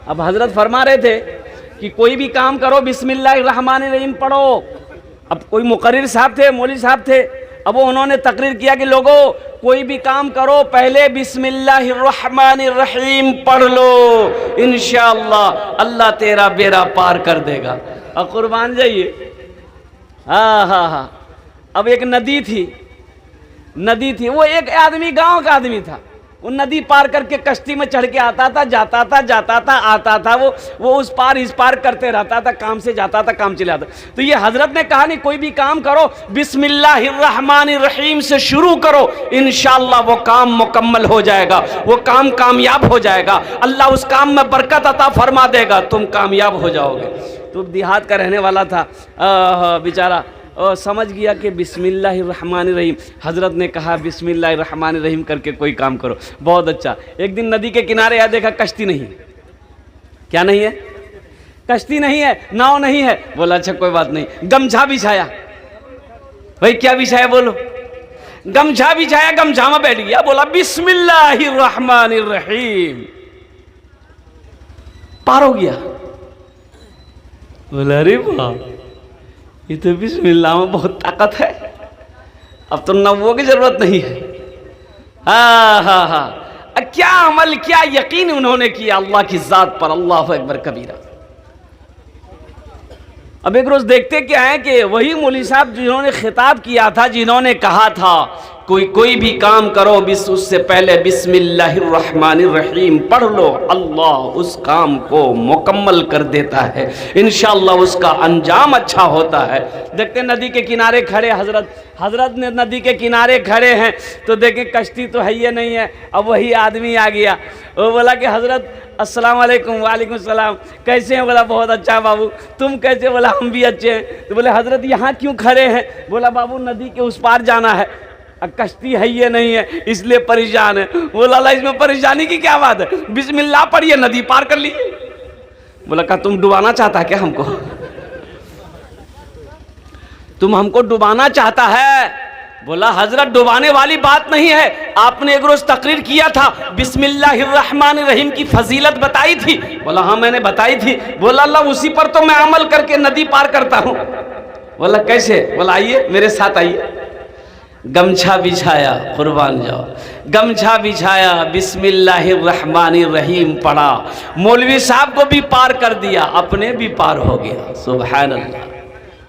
अब हजरत फरमा रहे थे कि कोई भी काम करो बिस्मिल्लाहिर्रहमानिर्रहीम पढ़ो। अब कोई मुकर्रिर साहब थे, मौलवी साहब थे, अब वो उन्होंने तकरीर किया कि लोगों कोई भी काम करो पहले बिस्मिल्लाहिर्रहमानिर्रहीम पढ़ लो, इंशाअल्लाह अल्लाह तेरा बेड़ा पार कर देगा। और कुर्बान जाइए, हाँ। अब एक नदी थी, वो एक आदमी गांव का आदमी था, वो नदी पार करके कश्ती में चढ़ के आता था, जाता था, आता था, वो उस पार इस पार करते रहता था, काम से जाता था, काम चले आता। तो ये हजरत ने कहा नहीं कोई भी काम करो बिस्मिल्लाहिर्रहमानिर्रहीम से शुरू करो, इंशाअल्लाह वो काम मुकम्मल हो जाएगा, वो काम कामयाब हो जाएगा, अल्लाह उस काम में बरकत अता फरमा देगा, तुम कामयाब हो जाओगे। तो देहात का रहने वाला था बेचारा, और समझ गया कि बिस्मिल्लाहिर्रहमानिर्रहीम, हज़रत ने कहा बिस्मिल्लाहिर्रहमानिर्रहीम करके कोई काम करो, बहुत अच्छा। एक दिन नदी के किनारे आया, देखा कश्ती नहीं, क्या नहीं है, कश्ती नहीं है, नाव नहीं है। बोला अच्छा कोई बात नहीं, गमछा बिछाया। भाई क्या बिछाया बोलो? गमछा बिछाया, गमछा में बैठ गया, बोला बिस्मिल्लाहिर्रहमानिर्रहीम, पार हो गया। बोला अरे वाह, ये तो बिस्मिल्लाह में बहुत ताकत है, अब तो नव्वों की जरूरत नहीं है। हाँ, क्या अमल, क्या यकीन उन्होंने किया अल्लाह की जात पर, अल्लाहु अकबर कबीरा। अब एक रोज देखते क्या है कि वही मौलवी साहब जिन्होंने खिताब किया था, जिन्होंने कहा था कोई भी काम करो उससे पहले बिस्मिल्लाहिर्रहमानिर्रहीम पढ़ लो, अल्लाह उस काम को मुकम्मल कर देता है, इंशाअल्लाह उसका अंजाम अच्छा होता है। देखते नदी के किनारे खड़े हजरत ने नदी के किनारे खड़े हैं, तो देखें कश्ती तो है ही नहीं है। अब वही आदमी आ गया, वो बोला कि हजरत अस्सलाम वालेकुम। वालेकुम सलाम, कैसे हैं? बोला बहुत अच्छा बाबू, तुम कैसे? बोला हम भी अच्छे हैं। तो बोले हजरत यहाँ क्यों खड़े हैं? बोला बाबू नदी के उस पार जाना है, कश्ती है ये नहीं है इसलिए परेशान है। बोला अल्लाह इसमें परेशानी की क्या बात है, बिस्मिल्लाह पढ़िए नदी पार कर लीजिए। बोला क्या तुम डुबाना चाहता है क्या हमको? तुम हमको डुबाना चाहता है? बोला हजरत डुबाने वाली बात नहीं है, आपने एक रोज तकरीर किया था बिस्मिल्लाहिर्रहमानिर्रहीम की फजीलत बताई थी। बोला हाँ मैंने बताई थी। बोला अल्लाह उसी पर तो मैं अमल करके नदी पार करता हूं। बोला कैसे? बोला आइए मेरे साथ आइए। गमछा बिछाया, कुर्बान जाओ, गमछा बिछाया, बिस्मिल्लाहिर्रहमानिर्रहीम पढ़ा, मौलवी साहब को भी पार कर दिया, अपने भी पार हो गया। सुभान अल्लाह,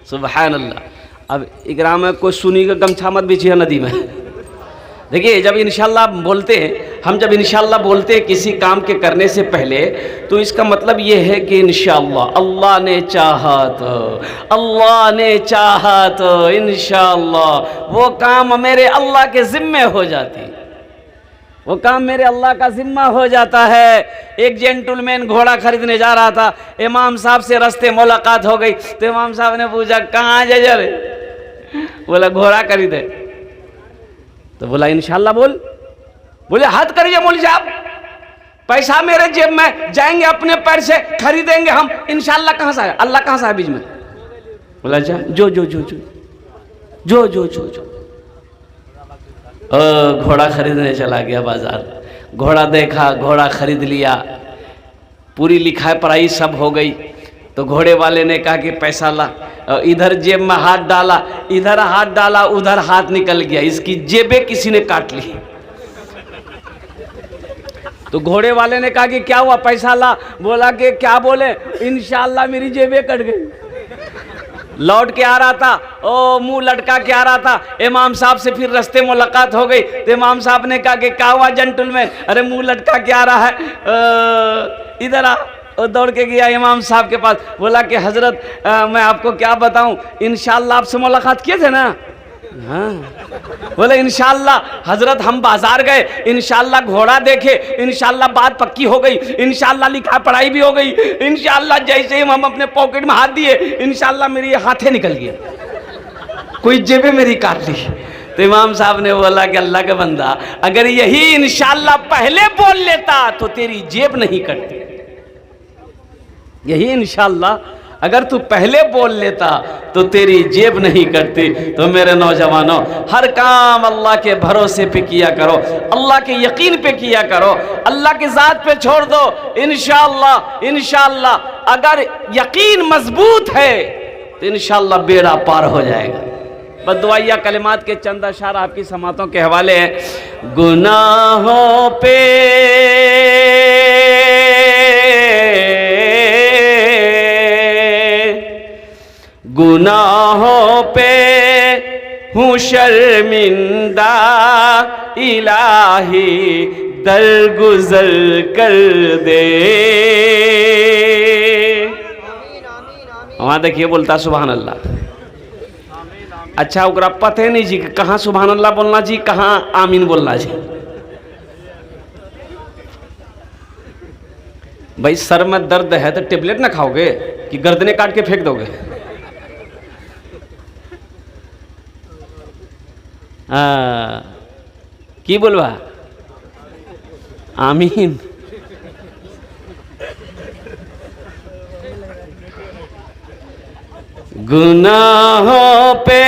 सुभान अल्लाह। अब इकराम में कोई सुनी का गमछा मत बिछिए नदी में। देखिए जब इंशाअल्लाह बोलते हैं, हम जब इंशाअल्लाह बोलते हैं किसी काम के करने से पहले, तो इसका मतलब ये है कि इंशाअल्लाह अल्लाह ने चाहा तो इंशाअल्लाह वो काम मेरे अल्लाह के ज़िम्मे हो जाती, वो काम मेरे अल्लाह का ज़िम्मा हो जाता है। एक जेंटलमैन घोड़ा खरीदने जा रहा था, इमाम साहब से रास्ते मुलाकात हो गई, तो इमाम साहब ने पूछा कहाँ जा रहे? बोला घोड़ा खरीदे। तो बोला इंशाअल्लाह बोल। बोले हद करिए मौलवी साहब, पैसा मेरे जेब में, जाएंगे अपने पैर से खरीदेंगे हम, इंशाअल्लाह कहाँ से आया? अल्लाह कहाँ से आया बीच में? बोला जा जो घोड़ा खरीदने चला गया बाजार, घोड़ा देखा, घोड़ा खरीद लिया, पूरी लिखाई पढ़ाई सब हो गई। तो घोड़े वाले ने कहा कि पैसा ला, इधर जेब में हाथ डाला, इधर हाथ डाला, उधर हाथ निकल गया, इसकी जेबें किसी ने काट ली। तो घोड़े वाले ने कहा कि क्या हुआ, पैसा ला। बोला कि क्या बोले? इंशाअल्लाह मेरी जेबें कट गई। लौट के आ रहा था, ओ मुंह लटका के आ रहा था, इमाम साहब से फिर रास्ते मुलाकात हो गई। तो इमाम साहब ने कहा कि क्या हुआ जेंटलमैन? अरे मुंह लटका के आ रहा है, इधर आ। और दौड़ के गया इमाम साहब के पास, बोला कि हजरत मैं आपको क्या बताऊं, इंशाअल्लाह आपसे मुलाकात किए थे ना? हाँ। बोले इंशाअल्लाह हजरत हम बाजार गए, इंशाअल्लाह घोड़ा देखे, इंशाअल्लाह बात पक्की हो गई, इंशाअल्लाह लिखा पढ़ाई भी हो गई, इंशाअल्लाह जैसे ही हम अपने पॉकेट में हाथ दिए, इंशाअल्लाह मेरी हाथे निकल गया, कोई जेबें मेरी काट ली। तो इमाम साहब ने बोला कि अल्लाह का बंदा, अगर यही इंशाअल्लाह पहले बोल लेता तो तेरी जेब नहीं कटती। यही इंशाअल्लाह अगर तू पहले बोल लेता तो तेरी जेब नहीं कटती। तो मेरे नौजवानों, हर काम अल्लाह के भरोसे पे किया करो, अल्लाह के यकीन पे किया करो, अल्लाह की ज़ात पे छोड़ दो। इंशाअल्लाह इंशाअल्लाह अगर यकीन मजबूत है तो इंशाअल्लाह बेड़ा पार हो जाएगा। बस दुआया कलिमात के चंद अशार आपकी समातों के हवाले हैं। गुनाहों पे गुनाहों पे हूँ शर्मिंदा, इलाही दरगुजर कर दे। वहां देखिए बोलता सुभान अल्लाह। अच्छा ओकरा पते नहीं जी कि कहाँ सुभान अल्लाह बोलना जी, कहाँ आमीन बोलना जी। भाई सर में दर्द है तो टेबलेट ना खाओगे कि गर्दने काट के फेंक दोगे? की बोलवा आमीन। गुनाहों पे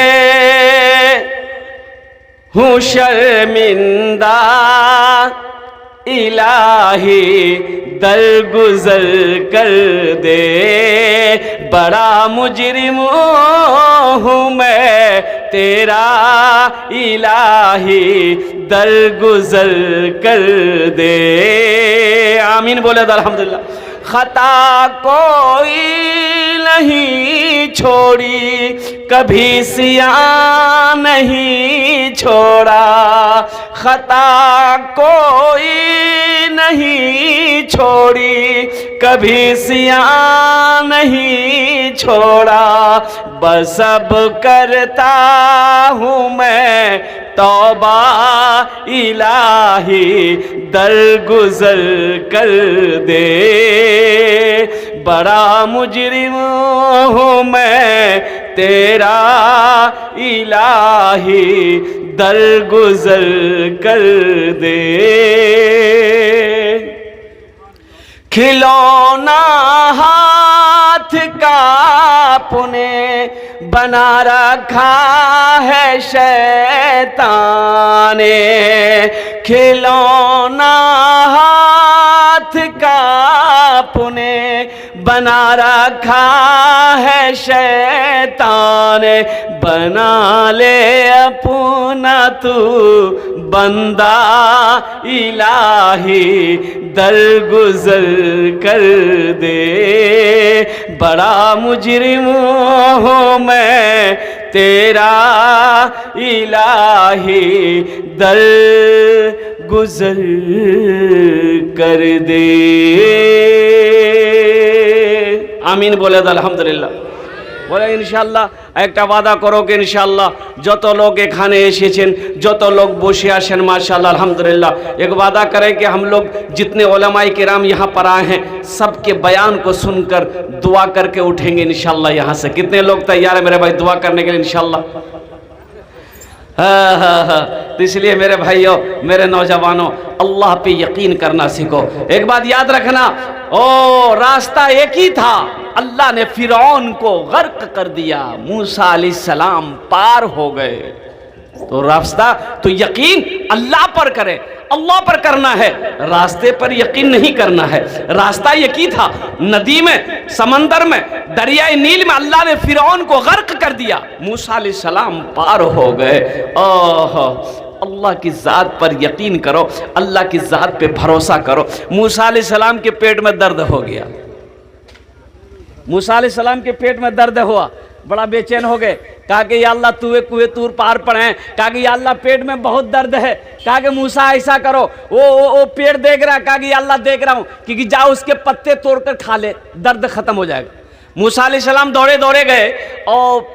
हूँ शर्मिंदा, इलाही दरगुजर कर दे। बड़ा मुजरिम हूँ मैं तेरा, इलाही दरगुजर कर दे। आमीन बोले तो अल्हम्दुलिल्लाह। खता कोई नहीं छोड़ी, कभी सिया नहीं छोड़ा। खता कोई नहीं छोड़ी, कभी सिया नहीं छोड़ा। बस अब करता हूँ मैं तौबा, इलाही दरगुजर कर दे। बड़ा मुजरिम हूँ मैं तेरा, इलाही दरगुजर कर दे। खिलौना हाथ का पुने बना रखा है शैतान ने। खिलौना हाथ का पुने बना रखा है शैतान। बना ले अपना तू बंदा, इलाही दरगुजर कर दे। बड़ा मुजरिम हूँ मैं तेरा, इलाही दरगुजर कर दे। आमीन बोले तो अल्हम्दुलिल्लाह। बोले इंशाल्लाह एक वादा करो कि इंशाल्लाह जो तो लोग एखाने एसेছেন, जो तो लोग बसे आছেন माशाल्लाह अल्हम्दुलिल्लाह, एक वादा करें कि हम लोग जितने उलमाए किराम यहाँ पर आए हैं सबके बयान को सुनकर दुआ करके उठेंगे इंशाल्लाह यहाँ से। कितने लोग तैयार है मेरे भाई दुआ करने के लिए इंशाल्लाह? हाँ। तो इसलिए मेरे भाइयों, मेरे नौजवानों, अल्लाह पे यकीन करना सीखो। एक बात याद रखना, ओ रास्ता एक ही था, अल्लाह ने फिरौन को गर्क कर दिया, मूसा अलैहिस्सलाम पार हो गए। तो रास्ता तो यकीन अल्लाह पर करे, अल्लाह पर करना है, रास्ते पर यकीन नहीं करना है। रास्ता एक ही था, नदी में, समंदर में, दरियाए नील में अल्लाह ने फिरौन को गर्क कर दिया, मूसा अलैहिस्सलाम पार हो गए। ओह, अल्लाह की ज़ात पर यकीन करो, अल्लाह की ज़ात पे भरोसा करो। मूसा अलैहिस्सलाम के पेट में दर्द हो गया, मूसा अलैहिस्सलाम के पेट में दर्द हुआ, बड़ा बेचैन हो गए। कहा कि या अल्लाह तूए कुए तूर पार पड़े। कहा कि या अल्लाह पेट में बहुत दर्द है। कहा कि मूसा ऐसा करो, वो पेड़ देख रहा, कहा कि या अल्लाह देख रहा हूँ, क्योंकि जाओ उसके पत्ते तोड़कर खा ले, दर्द खत्म हो जाएगा। मूसा अलैहिस्सलाम दौड़े दौड़े गए और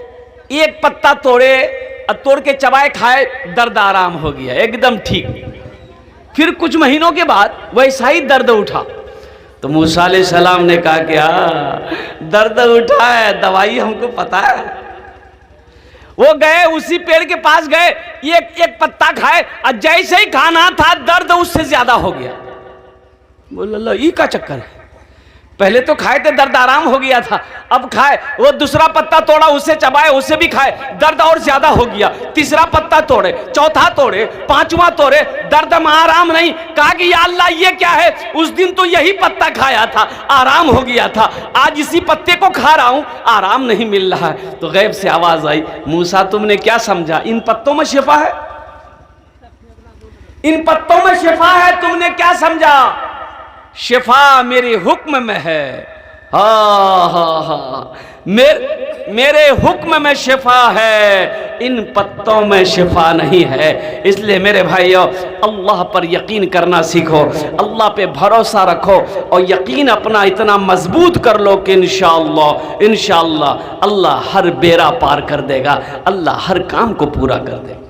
एक पत्ता तोड़ के चबाए खाए, दर्द आराम हो गया, एकदम ठीक। फिर कुछ महीनों के बाद वैसा ही दर्द उठा, तो मूसा अलैहिस्सलाम ने कहा क्या दर्द उठा है, दवाई हमको पता है। वो गए उसी पेड़ के पास गए, एक पत्ता खाए और जैसे ही खाना था दर्द उससे ज्यादा हो गया। बोला ये का चक्कर है? पहले तो खाए थे दर्द आराम हो गया था, अब खाए वो दूसरा पत्ता तोड़ा, उसे चबाए, उसे भी खाए, दर्द और ज्यादा हो गया। तीसरा पत्ता तोड़े, चौथा तोड़े, पांचवा तोड़े, दर्द में आराम नहीं। कहा कि या अल्लाह ये क्या है, उस दिन तो यही पत्ता खाया था, आराम हो गया था, आज इसी पत्ते को खा रहा हूं, आराम नहीं मिल रहा है। तो गैब से आवाज आई, मूसा तुमने क्या समझा, इन पत्तों में शिफा है, इन पत्तों में शिफा है, तुमने क्या समझा? शिफा मेरे हुक्म में है। हा मेरे हुक्म में शिफा है, इन पत्तों में शिफा नहीं है। इसलिए मेरे भाइयों, अल्लाह पर यकीन करना सीखो, अल्लाह पे भरोसा रखो और यकीन अपना इतना मजबूत कर लो कि इंशाअल्लाह अल्लाह हर बेड़ा पार कर देगा, अल्लाह हर काम को पूरा कर देगा।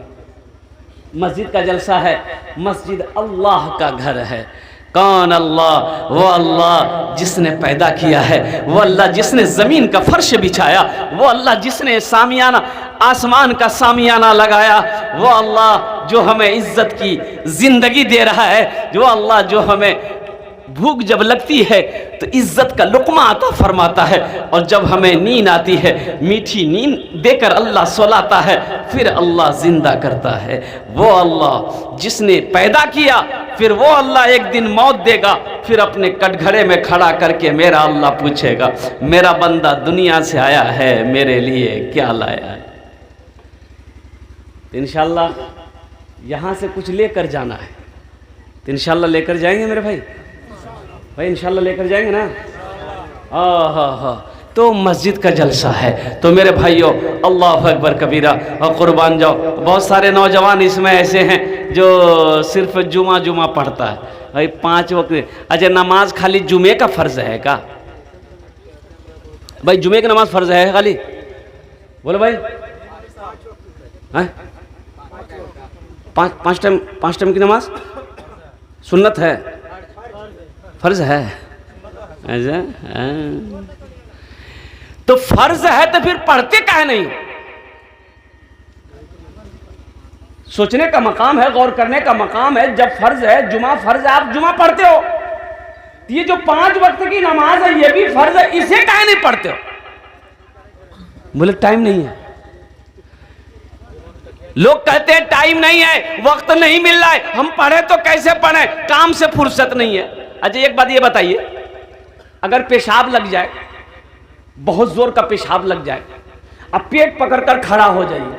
मस्जिद का जलसा है, मस्जिद अल्लाह का घर है। कौन अल्लाह? वो अल्लाह जिसने पैदा किया है, वो अल्लाह जिसने ज़मीन का फर्श बिछाया, वो अल्लाह जिसने सामियाना आसमान का सामियाना लगाया, वो अल्लाह जो हमें इज्जत की ज़िंदगी दे रहा है, जो अल्लाह जो हमें भूख जब लगती है तो इज्जत का लुक़मा अता फरमाता है, और जब हमें नींद आती है मीठी नींद देकर अल्लाह सुलाता है, फिर अल्लाह जिंदा करता है। वो अल्लाह जिसने पैदा किया, फिर वो अल्लाह एक दिन मौत देगा, फिर अपने कटघरे में खड़ा करके मेरा अल्लाह पूछेगा, मेरा बंदा दुनिया से आया है, मेरे लिए क्या लाया है? इंशाअल्लाह यहाँ से कुछ लेकर जाना है, तो इंशाअल्लाह लेकर जाएंगे मेरे भाई, इंशाअल्लाह लेकर जाएंगे ना। हाँ, तो मस्जिद का जलसा है। तो मेरे भाइयों, अल्लाह अकबर कबीरा और कुर्बान जाओ। बहुत सारे नौजवान इसमें ऐसे हैं जो सिर्फ जुमा पढ़ता है। भाई 5 वक्त, अच्छा नमाज खाली जुमे का फ़र्ज़ है क्या? भाई जुमे की नमाज फ़र्ज़ है खाली? बोलो भाई, हैं? 5 टाइम की नमाज सुन्नत है, फ़र्ज़ है। ऐसा तो फ़र्ज़ है तो फिर पढ़ते काहे नहीं? सोचने का मकाम है, गौर करने का मकाम है। जब फ़र्ज़ है, जुमा फ़र्ज़ है, आप जुमा पढ़ते हो, ये जो 5 वक्त की नमाज है ये भी फ़र्ज़ है, इसे काहे नहीं पढ़ते हो? बोले टाइम नहीं है। लोग कहते हैं टाइम नहीं है, वक्त नहीं मिल रहा है, हम पढ़े तो कैसे पढ़े, काम से फुर्सत नहीं है। अच्छा एक बात ये बताइए, अगर पेशाब लग जाए, बहुत जोर का पेशाब लग जाए, अब पेट पकड़कर खड़ा हो जाइए,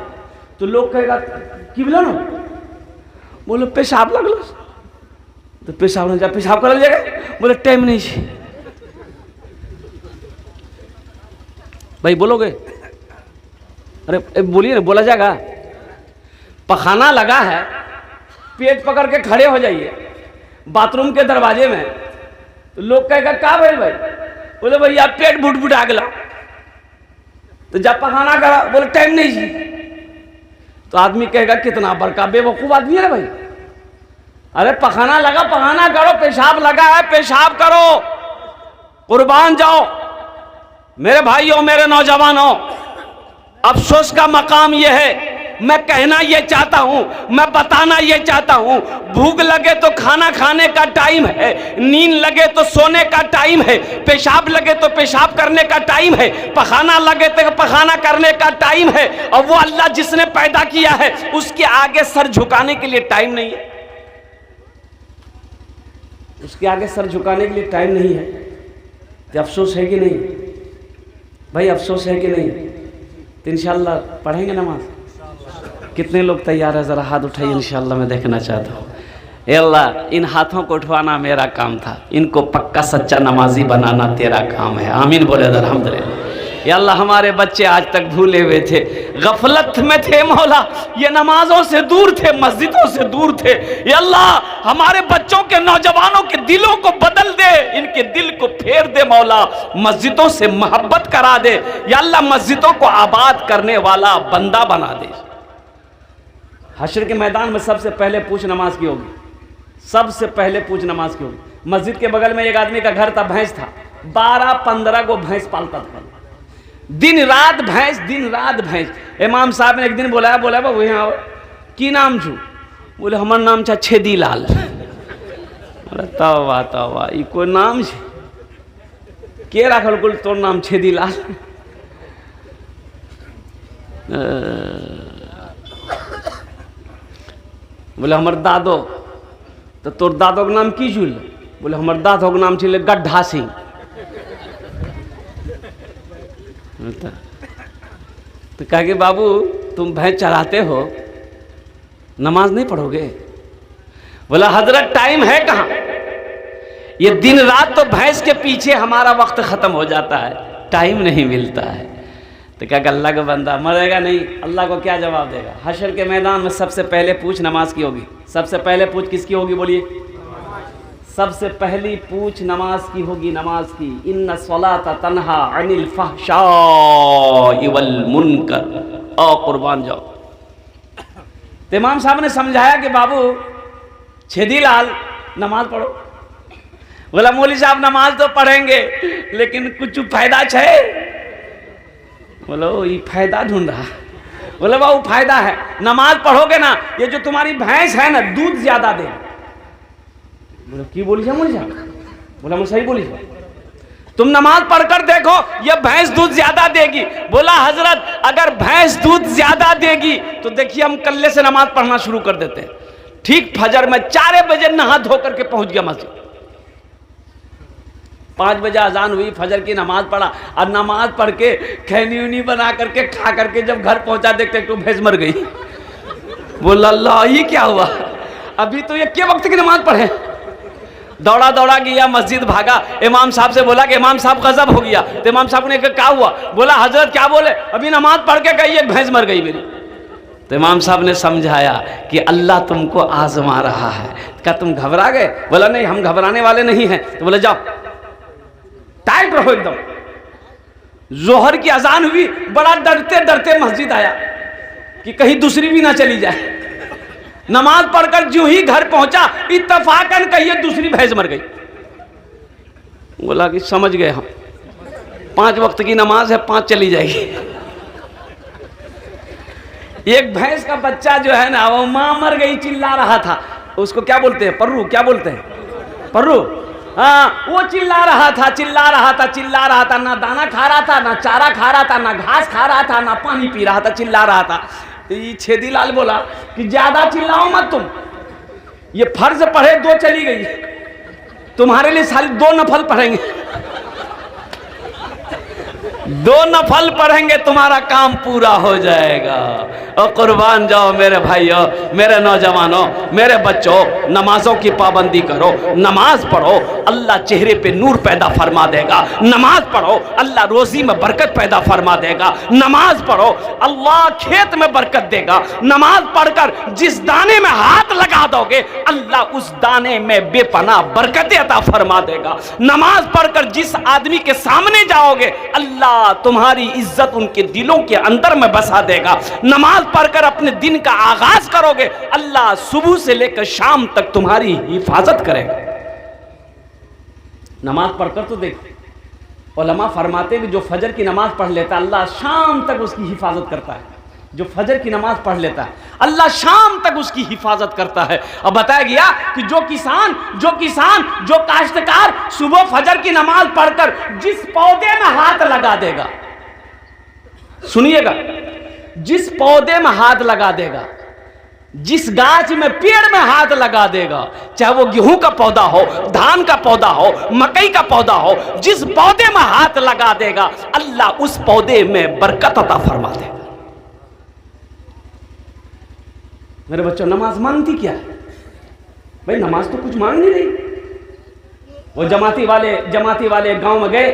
तो लोग कहेगा कि बोलो ना, बोलो पेशाब लग लो, तो पेशाब लग जाए, पेशाब कर लग जाएगा, बोले टाइम नहीं है। भाई बोलोगे? अरे बोलिए ना, बोला जाएगा। पखाना लगा है, पेट पकड़ के खड़े हो जाइए बाथरूम के दरवाजे में, तो लोग कहेगा क्या भाई? बोले भैया पेट बुट आ गया, तो जब पखाना करा, बोले टाइम नहीं जी, तो आदमी कहेगा कितना बड़का बेवकूफ आदमी है भाई। अरे पखाना लगा, पखाना करो, पेशाब लगा है, पेशाब करो, कुर्बान जाओ। मेरे भाइयों, मेरे नौजवानों, अफसोस का मकाम यह है, मैं कहना ये चाहता हूं, मैं बताना ये चाहता हूं, भूख लगे तो खाना खाने का टाइम है, नींद लगे तो सोने का टाइम है, पेशाब लगे तो पेशाब करने का टाइम है, पखाना लगे तो पखाना करने का टाइम है, और वो अल्लाह जिसने पैदा किया है उसके आगे सर झुकाने के लिए टाइम नहीं है, उसके आगे सर झुकाने के लिए टाइम नहीं है। तो अफसोस है कि नहीं भाई? अफसोस है कि नहीं? तो इंशाअल्लाह पढ़ेंगे नमाज। कितने लोग तैयार है? ज़रा हाथ उठाइए, इंशाअल्लाह मैं देखना चाहता हूँ। अल्लाह, इन हाथों को उठवाना मेरा काम था, इनको पक्का सच्चा नमाजी बनाना तेरा काम है। आमीन बोले अल्हम्दुलिल्लाह। या अल्लाह, हमारे बच्चे आज तक भूले हुए थे, गफलत में थे मौला, ये नमाजों से दूर थे, मस्जिदों से दूर थे। या अल्लाह, हमारे बच्चों के, नौजवानों के दिलों को बदल दे, इनके दिल को फेर दे मौला, मस्जिदों से मोहब्बत करा दे। या अल्लाह, मस्जिदों को आबाद करने वाला बंदा बना दे। हश्र के मैदान में सबसे पहले पूछ नमाज की होगी, सबसे पहले पूछ नमाज की होगी। मस्जिद के बगल में एक आदमी का घर था, भैंस था, 12-15 को भैंस पालता था, दिन रात भैंस, दिन रात भैंस। इमाम साहब ने एक दिन बोलाया, बोला बाबू यहाँ की नाम छू? बोले हमार नाम छा छेदी लाल। तवा तवा, ई कोई नाम छे? के राखल कुल तोर नाम छेदीलाल। बोले हमर दादो, तो तोर दादो के नाम की छुल? बोले हमर दादो के नाम छे गड्ढा सिंह। तो कहा कि बाबू तुम भैंस चराते हो, नमाज नहीं पढ़ोगे? बोला हजरत टाइम है कहाँ, ये दिन रात तो भैंस के पीछे हमारा वक्त खत्म हो जाता है, टाइम नहीं मिलता है। तो क्या अल्लाह का बंदा मरेगा नहीं, अल्लाह को क्या जवाब देगा? हशर के मैदान में सबसे पहले पूछ नमाज की होगी। सबसे पहले पूछ किसकी होगी बोलिए? सबसे पहली पूछ नमाज की होगी, नमाज की। इन्ना सलाता तन्हा अनिल फहशाई वल मुनकर। आओ कुर्बान जाओ। तो इमाम साहब ने समझाया कि बाबू छेदीलाल नमाज पढ़ो। बोला मौली साहब नमाज तो पढ़ेंगे लेकिन कुछ फायदा है? बोलो ये फायदा ढूंढ रहा। बोले बाबू फायदा है, नमाज पढ़ोगे ना, ये जो तुम्हारी भैंस है ना दूध ज्यादा दे। बोले की बोली जा मौली साहब? बोला मैं सही बोली जा, तुम नमाज पढ़कर देखो ये भैंस दूध ज्यादा देगी। बोला हजरत अगर भैंस दूध ज्यादा देगी तो देखिए हम कल्ले से नमाज पढ़ना शुरू कर देते हैं। ठीक फजर में 4 बजे नहा धो करके पहुंच गया मस्जिद। 5 बजे अजान हुई, फजर की नमाज पढ़ा और नमाज पढ़ के खैनी उनी बना करके खा करके जब घर पहुंचा देखते तो भैंस मर गई। बोला अल्लाह ये क्या हुआ, अभी तो ये क्या वक्त की नमाज पढ़े। दौड़ा दौड़ा गया मस्जिद, भागा, इमाम साहब से बोला कि इमाम साहब गजब हो गया। तो इमाम साहब ने कहा क्या हुआ? बोला हजरत क्या बोले, अभी नमाज पढ़ के गई एक भैंस मर गई मेरी। तो इमाम साहब ने समझाया कि अल्लाह तुमको आजमा रहा है। क्या तुम घबरा गए? बोला नहीं हम घबराने वाले नहीं हैं। तो बोला जाओ टाइट रहो एकदम। जोहर की अजान हुई, बड़ा डरते डरते मस्जिद आया कि कहीं दूसरी भी ना चली जाए। नमाज पढ़कर जो ही घर पहुंचा इत्तफाकन कहिए दूसरी भैंस मर गई। बोला कि समझ गए हम, 5 वक्त की नमाज है, 5 चली जाएगी। एक भैंस का बच्चा जो है ना वो मां मर गई चिल्ला रहा था, उसको क्या बोलते हैं? पर्रू। क्या बोलते हैं? पर्रू। हाँ वो चिल्ला रहा था, चिल्ला रहा था, चिल्ला रहा था, ना दाना खा रहा था, ना चारा खा रहा था, ना घास खा रहा था, ना पानी पी रहा था, चिल्ला रहा था। तो ये छेदीलाल बोला कि ज्यादा चिल्लाओ मत तुम, ये फर्ज पढ़े 2 चली गई, तुम्हारे लिए साली 2 नफल पढ़ेंगे, 2 नफल पढ़ेंगे तुम्हारा काम पूरा हो जाएगा। और कुर्बान जाओ मेरे भाइयों, मेरे नौजवानों, मेरे बच्चों, नमाजों की पाबंदी करो, नमाज पढ़ो, अल्लाह चेहरे पे नूर पैदा फरमा देगा। नमाज पढ़ो अल्लाह रोजी में बरकत पैदा फरमा देगा। नमाज पढ़ो अल्लाह खेत में बरकत देगा। नमाज पढ़कर जिस दाने में हाथ लगा दोगे अल्लाह उस दाने में बेपनाह बरकतें अता फरमा देगा। नमाज पढ़कर जिस आदमी के सामने जाओगे अल्लाह तुम्हारी इज्जत उनके दिलों के अंदर में बसा देगा। नमाज पढ़कर अपने दिन का आगाज करोगे अल्लाह सुबह से लेकर शाम तक तुम्हारी हिफाजत करेगा। नमाज पढ़कर तो देख, उलमा फरमाते कि जो फजर की नमाज पढ़ लेता अल्लाह शाम तक उसकी हिफाजत करता है। जो फजर की नमाज पढ़ लेता है अल्लाह शाम तक उसकी हिफाजत करता है। और बताया गया कि जो किसान जो काश्तकार सुबह फजर की नमाज पढ़कर जिस पौधे में हाथ लगा देगा, सुनिएगा, जिस पौधे में हाथ लगा देगा, जिस गाछ में पेड़ में हाथ लगा देगा, चाहे वो गेहूं का पौधा हो, धान का पौधा हो, मकई का पौधा हो, जिस पौधे में हाथ लगा देगा अल्लाह उस पौधे में बरकत अता फरमा देगा। मेरे बच्चों नमाज मांगती क्या है भाई? नमाज तो कुछ मांग नहीं रही। वो जमाती वाले गांव में गए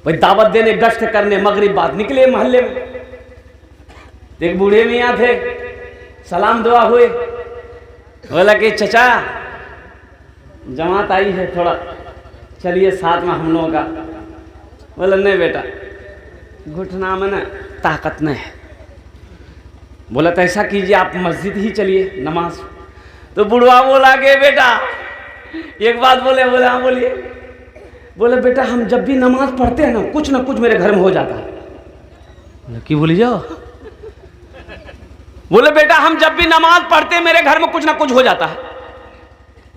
भाई दावत देने, गश्त करने, मगरिब बाद निकले मोहल्ले में। एक बूढ़े मियाँ थे, सलाम दुआ हुए, बोला कि चचा जमात आई है, थोड़ा चलिए साथ में हम लोगों का। बोला नहीं बेटा घुटना में ना ताकत नहीं है। बोला तो ऐसा कीजिए आप मस्जिद ही चलिए नमाज। तो बुढ़वा बोला कि बेटा एक बात बोले। हाँ बोलिए। बोले बेटा हम जब भी नमाज पढ़ते हैं ना कुछ मेरे घर में हो जाता है। बोले की बोली जाओ। बोले बेटा हम जब भी नमाज पढ़ते हैं मेरे घर में कुछ ना कुछ हो जाता है।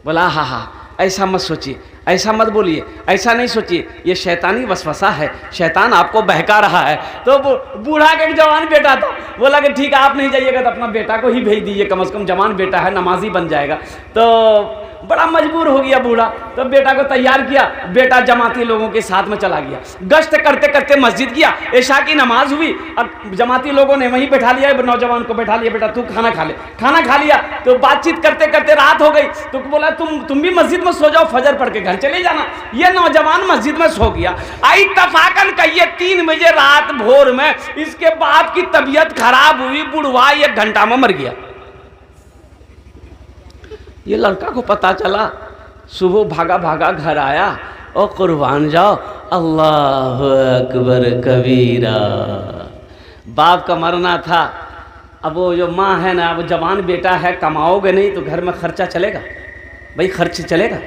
बोला हाँ ऐसा मत सोचिए, ऐसा मत बोलिए, ऐसा नहीं सोचिए, ये शैतानी वसवसा है, शैतान आपको बहका रहा है। तो बूढ़ा का एक जवान बेटा था, बोला कि ठीक है आप नहीं जाइएगा तो अपना बेटा को ही भेज दीजिए, कम से कम जवान बेटा है, नमाजी बन जाएगा। तो बड़ा मजबूर हो गया बूढ़ा, तो बेटा को तैयार किया, बेटा जमाती लोगों के साथ में चला गया। गश्त करते करते मस्जिद गया, ऐशा की नमाज हुई, अब जमाती लोगों ने वहीं बैठा लिया, नौजवान को बैठा लिया, बेटा तू खाना खा ले। खाना खा लिया तो बातचीत करते करते रात हो गई, तो बोला तुम भी मस्जिद में सो जाओ, फजर पढ़ के घर चले जाना। ये नौजवान मस्जिद में सो गया। आई तफाकन कहिए 3 बजे रात भोर में इसके बाप की तबीयत खराब हुई, बुढ़वा 1 घंटा में मर गया। ये लड़का को पता चला, सुबह भागा भागा घर आया, और कुर्बान जाओ, अल्लाह अकबर कबीरा। बाप का मरना था, अब वो जो माँ है ना, अब जवान बेटा है, कमाओगे नहीं तो घर में खर्चा चलेगा भाई, खर्च चलेगा।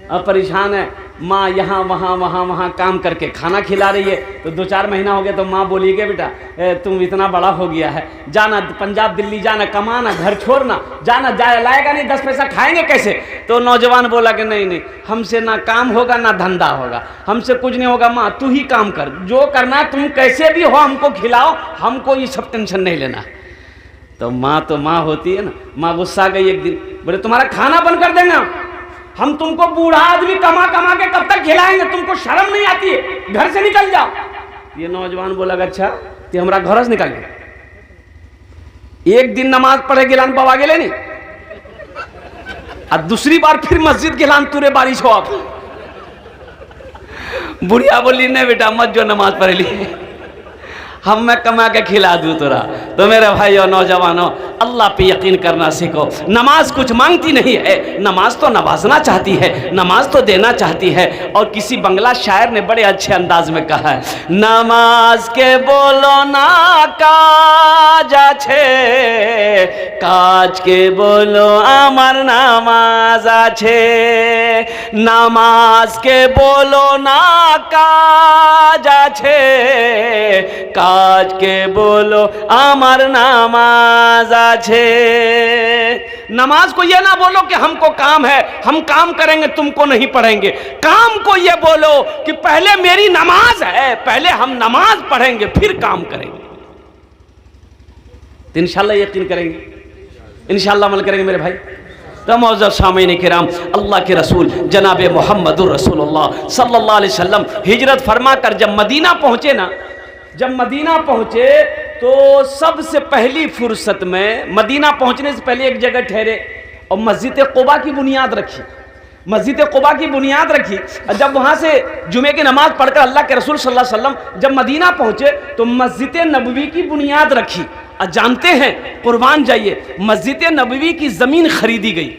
अब परेशान है माँ, यहाँ वहाँ काम करके खाना खिला रही है। तो 2-4 महीना हो गया तो माँ बोली कि बेटा तुम इतना बड़ा हो गया है, जाना पंजाब दिल्ली जाना, कमाना, घर छोड़ना, जाना, जाए लाएगा नहीं, 10 पैसा खाएंगे कैसे। तो नौजवान बोला कि नहीं, हमसे ना काम होगा ना धंधा होगा, हमसे कुछ नहीं होगा, माँ तू ही काम कर, जो करना तुम कैसे भी हो हमको खिलाओ, हमको ये सब टेंशन नहीं लेना। तो माँ होती है ना, माँ गुस्सा गई एक दिन, बोले तुम्हारा खाना बंद कर देंगे हम, तुमको बूढ़ा आदमी कमा कमा के कब तक खिलाएंगे, तुमको शर्म नहीं आती है, घर से निकल जाओ। ये नौजवान बोला अच्छा तो हमारा घर से निकल गया, एक दिन नमाज पढ़े गिलान पवा गेले नहीं, और दूसरी बार फिर मस्जिद गिलान तुरे बारिश हो। आप बुढ़िया बोली नहीं बेटा मत जो नमाज पढ़ ली, हम मैं कमा के खिला दूँ तोरा। तो मेरे भाइयों नौजवानों, अल्लाह पे यकीन करना सीखो। नमाज कुछ मांगती नहीं है, नमाज तो नवाजना चाहती है, नमाज तो देना चाहती है। और किसी बंगला शायर ने बड़े अच्छे अंदाज में कहा है, नमाज के बोलो ना काज आछे, काज के बोलो आमार नामाज आछे, नमाज के बोलो ना काज आछे, काज के बोलो आमार नामाज आछे। नमाज को ये ना बोलो कि हमको काम है, हम काम करेंगे तुमको नहीं पढ़ेंगे। काम को ये बोलो कि पहले मेरी नमाज है, पहले हम नमाज पढ़ेंगे फिर काम करेंगे। तो इंशाल्लाह यकीन करेंगे, इंशाल्लाह अमल करेंगे मेरे भाई। तो मौजूद सामीन किराम, अल्लाह के रसूल जनाब मोहम्मदुर रसूलुल्लाह सल्लल्लाहु अलैहि वसल्लम हिजरत फरमा कर जब मदीना पहुंचे ना, जब मदीना पहुंचे तो सबसे पहली फुर्सत में, मदीना पहुंचने से पहले एक जगह ठहरे और मस्जिद क़ुबा की बुनियाद रखी, मस्जिद क़ुबा की बुनियाद रखी। और जब वहाँ से जुमे की नमाज पढ़कर अल्लाह के रसूल सल्लल्लाहु अलैहि वसल्लम जब मदीना पहुँचे तो मस्जिद नबवी की बुनियाद रखी। और जानते हैं, कुर्बान जाइए, मस्जिद नबवी की ज़मीन खरीदी गई,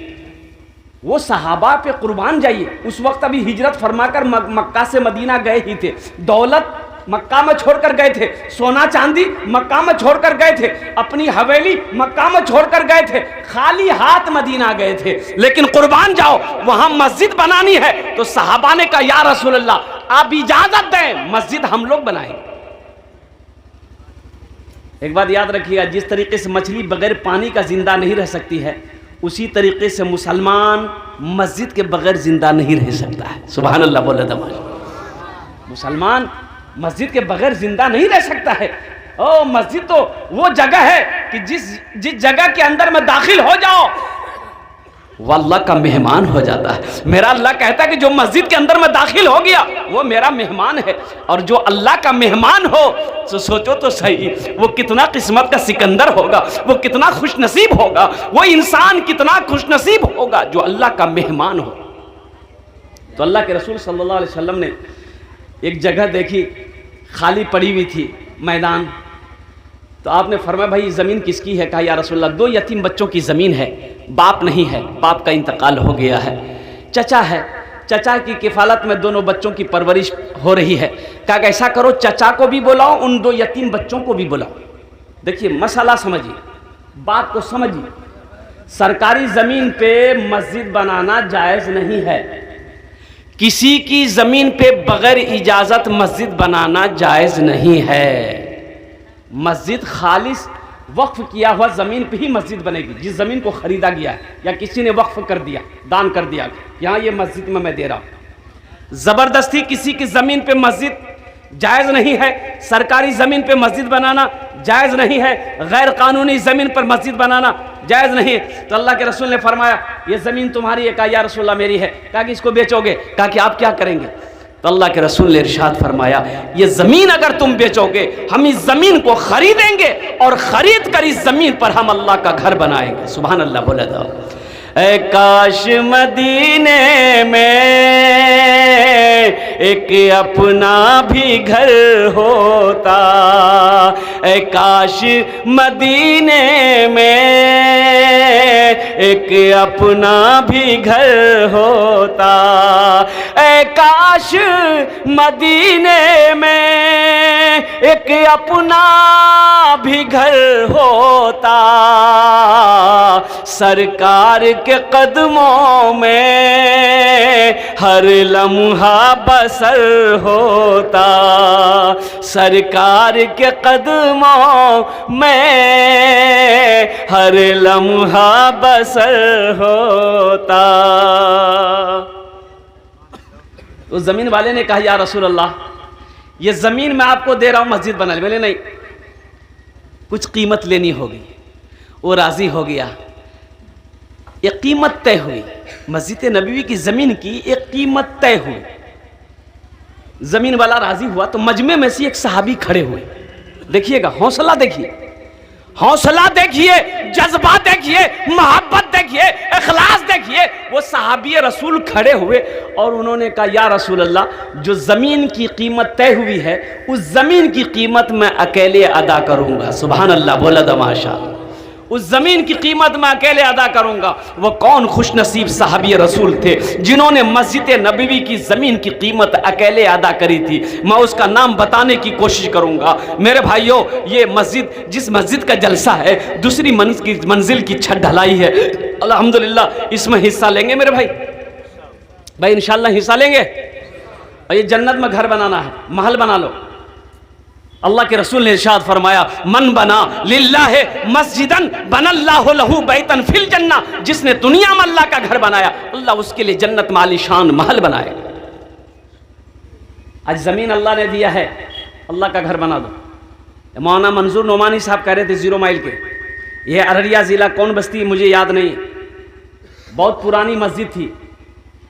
वो सहाबा पे कुर्बान जाइए। उस वक्त अभी हिजरत फरमाकर मक्का से मदीना गए ही थे, दौलत मक्का में छोड़कर गए थे, सोना चांदी मक्का में छोड़कर गए थे, अपनी हवेली मक्का में छोड़कर गए थे, खाली हाथ मदीना गए थे। लेकिन कुर्बान जाओ, वहां मस्जिद बनानी है तो सहाबा ने कहा या रसूल अल्लाह आप इजाजत दें, मस्जिद हम लोग बनाएंगे। एक बात याद रखिएगा, जिस तरीके से मछली बगैर पानी का जिंदा नहीं रह सकती है, उसी तरीके से मुसलमान मस्जिद के बगैर जिंदा नहीं रह सकता है। सुभान अल्लाह बोले दमाज। मुसलमान मस्जिद के बगैर जिंदा नहीं रह सकता है। ओ मस्जिद तो वो जगह है कि जिस जगह के अंदर में दाखिल हो जाओ वो अल्लाह का मेहमान हो जाता है। मेरा अल्लाह कहता है कि जो मस्जिद के अंदर में दाखिल हो गया वो मेरा मेहमान है। और जो अल्लाह का मेहमान हो तो सोचो तो सही, वो कितना किस्मत का सिकंदर होगा, वो कितना खुशनसीब होगा, वो इंसान कितना खुशनसीब होगा जो अल्लाह का मेहमान हो। तो अल्लाह के रसूल सल्लल्लाहु अलैहि वसल्लम ने एक जगह देखी, खाली पड़ी हुई थी मैदान। तो आपने फरमाया भाई ज़मीन किसकी है? कहा या रसूलल्लाह 2 यतीम बच्चों की ज़मीन है, बाप नहीं है, बाप का इंतकाल हो गया है, चचा है, चचा की किफ़ालत में दोनों बच्चों की परवरिश हो रही है। कहा ऐसा करो चचा को भी बुलाओ, उन 2 यतीम बच्चों को भी बुलाओ। देखिए मसला समझिए, बात को समझिए। सरकारी ज़मीन पे मस्जिद बनाना जायज़ नहीं है, किसी की ज़मीन पे बगैर इजाज़त मस्जिद बनाना जायज़ नहीं है। मस्जिद खालिस वक्फ किया हुआ ज़मीन पे ही मस्जिद बनेगी। जिस ज़मीन को ख़रीदा गया है या किसी ने वक्फ कर दिया, दान कर दिया, यहाँ ये मस्जिद में मैं दे रहा हूँ। ज़बरदस्ती किसी की ज़मीन पे मस्जिद जायज़ नहीं है। सरकारी ज़मीन पे मस्जिद बनाना जायज़ नहीं है। गैर कानूनी ज़मीन पर मस्जिद बनाना जायज़ नहीं है। तो अल्लाह के रसूल ने फरमाया ये ज़मीन तुम्हारी है। कहा या रसूलल्लाह मेरी है। कहा कि इसको बेचोगे? कहा कि आप क्या करेंगे? तो अल्लाह के रसूल ने इरशाद फरमाया ये ज़मीन अगर तुम बेचोगे, हम इस ज़मीन को खरीदेंगे और ख़रीद कर इस ज़मीन पर हम अल्लाह का घर बनाएंगे। सुभान अल्लाह बोला था। ऐ काश मदीने में एक अपना भी घर होता, ऐ काश मदीने में एक अपना भी घर होता, ऐ काश मदीने में एक अपना भी घर होता, सरकार के कदमों में हर लम्हा बसर होता, सरकार के कदमों में हर लम्हा बसर होता। उस ज़मीन वाले ने कहा या रसूल अल्लाह ये ज़मीन मैं आपको दे रहा हूँ मस्जिद बना ले। मैंने नहीं, कुछ कीमत लेनी होगी। वो राज़ी हो गया। एक कीमत तय हुई, मस्जिद नबवी की ज़मीन की एक कीमत तय हुई। ज़मीन वाला राज़ी हुआ तो मजमे में से एक सहाबी खड़े हुए। देखिएगा, हौसला देखिए, हौसला देखिए, जज्बा देखिए, मोहब्बत देखिए, इखलास देखिए। वो सहाबी रसूल खड़े हुए और उन्होंने कहा या रसूल अल्लाह जो ज़मीन की कीमत तय हुई है उस ज़मीन की कीमत मैं अकेले अदा करूँगा। सुभान अल्लाह बोला दा माशाअल्लाह। उस ज़मीन की कीमत मैं अकेले अदा करूँगा। वो कौन खुशनसीब सहाबी रसूल थे जिन्होंने मस्जिद नबवी की ज़मीन की कीमत अकेले अदा करी थी। मैं उसका नाम बताने की कोशिश करूँगा। मेरे भाइयों, ये मस्जिद जिस मस्जिद का जलसा है दूसरी मंजिल की छत ढलाई है। अल्हम्दुलिल्लाह इसमें हिस्सा लेंगे मेरे भाई इंशाअल्लाह हिस्सा लेंगे। और ये जन्नत में घर बनाना है, महल बना लो। अल्लाह के रसूल ने इरशाद फरमाया मन बना लिल्लाहि मस्जिदन बनल्लाहु लहू बैतन फिल जन्ना। जिसने दुनिया में अल्लाह का घर बनाया अल्लाह उसके लिए जन्नत में आलीशान महल बनाएगा। आज ज़मीन अल्लाह ने दिया है, अल्लाह का घर बना दो। मौलाना मंजूर नोमानी साहब कह रहे थे 0 माइल के, यह अररिया ज़िला कौन बस्ती मुझे याद नहीं, बहुत पुरानी मस्जिद थी।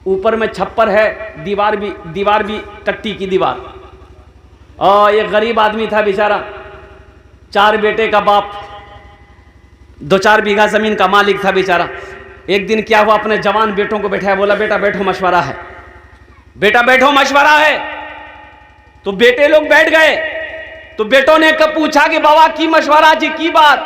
ऊपर में छप्पर है, दीवार भी कट्टी की दीवार। और एक गरीब आदमी था बेचारा, 4 बेटे का बाप, 2-4 बीघा ज़मीन का मालिक था बेचारा। एक दिन क्या हुआ, अपने जवान बेटों को बैठाया, बोला बेटा बैठो मशवरा है, बेटा बैठो मशवरा है। तो बेटे लोग बैठ गए। तो बेटों ने कब पूछा कि बाबा की मशवरा जी की बात?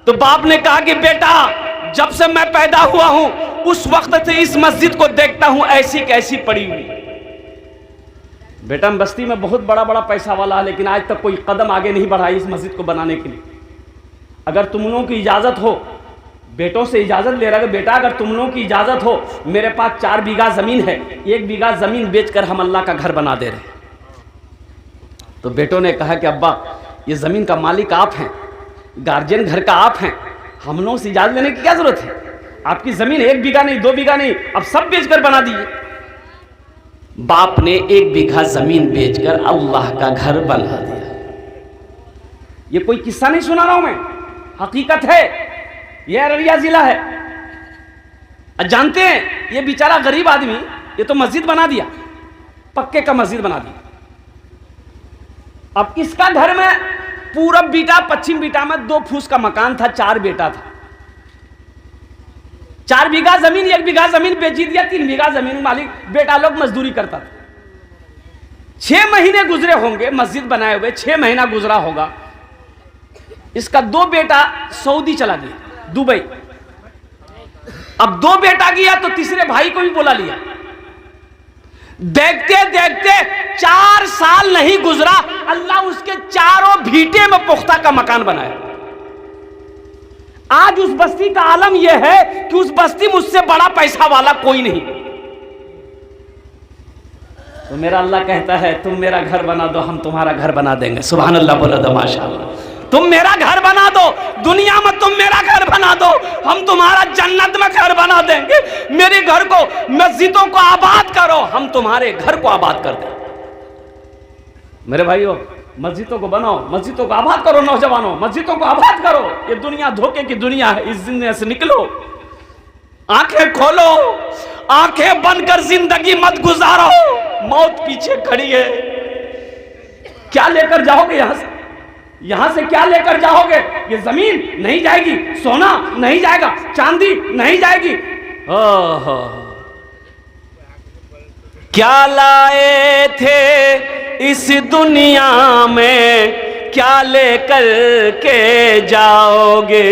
तो बाप ने कहा कि बेटा जब से मैं पैदा हुआ हूं उस वक्त से इस मस्जिद को देखता हूं ऐसी कैसी पड़ी हुई। बेटा बस्ती में बहुत बड़ा बड़ा पैसा वाला है लेकिन आज तक कोई कदम आगे नहीं बढ़ाई इस मस्जिद को बनाने के लिए। अगर तुम लोगों की इजाज़त हो, बेटों से इजाज़त ले रहा है, बेटा अगर तुम लोगों की इजाज़त हो, मेरे पास 4 बीघा ज़मीन है, 1 बीघा ज़मीन बेचकर हम अल्लाह का घर बना दे रहे हैं। तो बेटों ने कहा कि अब्बा ये ज़मीन का मालिक आप हैं, गार्जियन घर का आप हैं, हम लोगों से इजाज़त लेने की क्या ज़रूरत है? आपकी ज़मीन 1 बीघा नहीं 2 बीघा नहीं, अब सब बेचकर बना दीजिए। बाप ने 1 बीघा ज़मीन बेचकर अल्लाह का घर बना दिया। ये कोई किस्सा नहीं सुना रहा हूं मैं, हकीकत है। यह अररिया जिला है। जानते हैं ये बेचारा गरीब आदमी ये तो मस्जिद बना दिया, पक्के का मस्जिद बना दिया। अब इसका घर में पूरब बीटा पश्चिम बीटा में 2 फूस का मकान था, 4 बेटा था। 4 बीघा जमीन 1 बीघा जमीन बेची दिया, 3 बीघा जमीन मालिक बेटा लोग मजदूरी करता था। 6 महीने गुजरे होंगे मस्जिद बनाए हुए, 6 महीना गुजरा होगा। इसका 2 बेटा सऊदी चला गया, दुबई। अब 2 बेटा गया तो तीसरे भाई को भी बुला लिया। देखते देखते 4 साल नहीं गुजरा, अल्लाह उसके चारों भीटे में पुख्ता का मकान बनाया। आज उस बस्ती का आलम यह है कि उस बस्ती में उससे बड़ा पैसा वाला कोई नहीं। तो मेरा अल्लाह कहता है तुम मेरा घर बना दो, हम तुम्हारा घर बना देंगे। सुभान अल्लाह बोला दो माशाअल्लाह। तुम मेरा घर बना दो, दुनिया में तुम मेरा घर बना दो, हम तुम्हारा जन्नत में घर बना देंगे। मेरे घर को, मस्जिदों को आबाद करो, हम तुम्हारे घर को आबाद कर देंगे। मेरे भाइयों, मस्जिदों को बनाओ, मस्जिदों को आबाद करो। नौजवानों, मस्जिदों को आबाद करो। ये दुनिया धोखे की दुनिया है, इस दुनिया से निकलो, आंखें खोलो, आंखें बंद कर जिंदगी मत गुजारो। मौत पीछे खड़ी है। क्या लेकर जाओगे यहां से? यहां से क्या लेकर जाओगे? ये जमीन नहीं जाएगी, सोना नहीं जाएगा, चांदी नहीं जाएगी। ओहो, क्या लाए थे इस दुनिया में, क्या लेकर के जाओगे,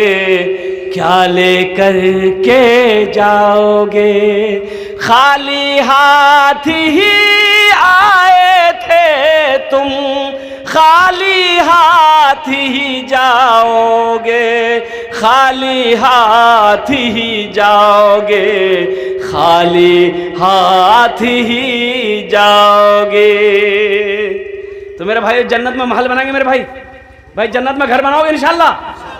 क्या लेकर के जाओगे? खाली हाथ ही आए थे तुम, खाली हाथ ही जाओगे, खाली हाथ ही जाओगे, खाली हाथ ही जाओगे। तो मेरे भाई, जन्नत में महल बनाएंगे मेरे भाई जन्नत में घर बनाओगे इंशाल्लाह?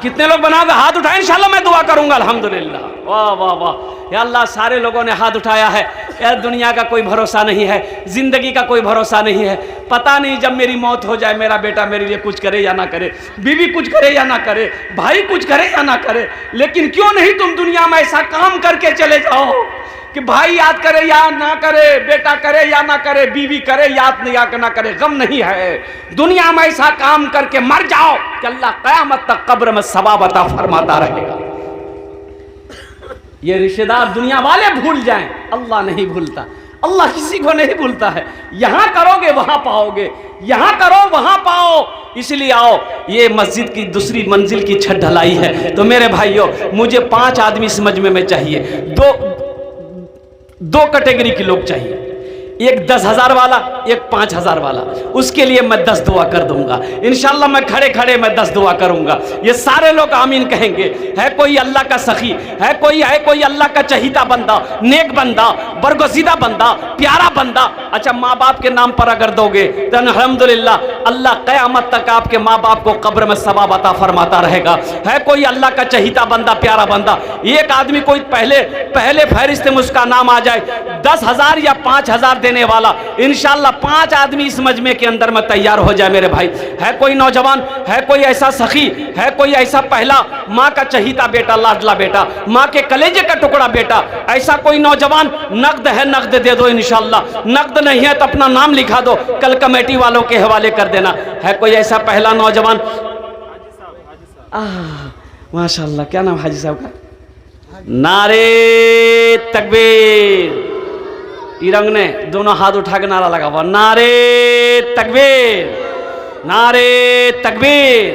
कितने लोग बनाओगे? हाथ उठाए, इंशाल्लाह मैं दुआ करूंगा। अल्हम्दुलिल्लाह, वाह वाह वाह, या अल्लाह, सारे लोगों ने हाथ उठाया है। यार, दुनिया का कोई भरोसा नहीं है, जिंदगी का कोई भरोसा नहीं है। पता नहीं जब मेरी मौत हो जाए, मेरा बेटा मेरे लिए कुछ करे या ना करे, बीवी कुछ करे या ना करे, भाई कुछ करे या ना करे, लेकिन क्यों नहीं तुम दुनिया में ऐसा काम करके चले जाओ कि भाई याद करे या ना करे, बेटा करे या ना करे, बीवी करे याद या ना करे, गम नहीं है। दुनिया में ऐसा काम करके मर जाओ कि अल्लाह क़यामत तक कब्र में सवाब अता फरमाता रहेगा। ये रिश्तेदार दुनिया वाले भूल जाएं, अल्लाह नहीं भूलता। अल्लाह किसी को नहीं भूलता है। यहां करोगे वहां पाओगे, यहां करो वहां पाओ। इसलिए आओ, ये मस्जिद की दूसरी मंजिल की छत ढलाई है। तो मेरे भाइयों, मुझे 5 आदमी इस मजमे में चाहिए। दो कैटेगरी के लोग चाहिए, एक 10,000 वाला, एक 5,000 वाला। उसके लिए मैं 10 दुआ कर दूंगा इंशाल्लाह। मैं खड़े खड़े मैं 10 दुआ करूंगा। ये सारे लोग आमीन कहेंगे। है कोई अल्लाह का सखी, है कोई अल्लाह का चहीता बंदा, नेक बंदा, बरगुज़ीदा बंदा, प्यारा बंदा। अच्छा, माँ बाप के नाम पर अगर दोगे तो अल्हम्दुलिल्लाह, अल्लाह क़यामत तक आपके माँ बाप को कब्र में सवाब अता फरमाता रहेगा। है कोई अल्लाह का चहीता बंदा, प्यारा बंदा, एक आदमी कोई पहले फहरिस्त में उसका नाम आ जाए, 10,000 या 5,000 देने वाला, इंशाल्लाह 5 आदमी इस मजमे के अंदर में तैयार हो जाए मेरे भाई। है कोई नौजवान, है कोई ऐसा सखी, है कोई ऐसा पहला माँ का चहीता बेटा, लाडला बेटा, माँ के कलेजे का टुकड़ा बेटा, ऐसा कोई नौजवान, नकद है नकद दे दो इंशाल्लाह। नकद नहीं है तो अपना नाम लिखा दो, कल कमेटी वालों के हवाले कर देना। है कोई ऐसा पहला नौजवान? माशाल्लाह, क्या नाम हाजी साहब का? नारे तकबीर। तिरंग ने दोनों हाथ उठा के नारा लगा हुआ, नारे तकबीर, नारे तकबीर।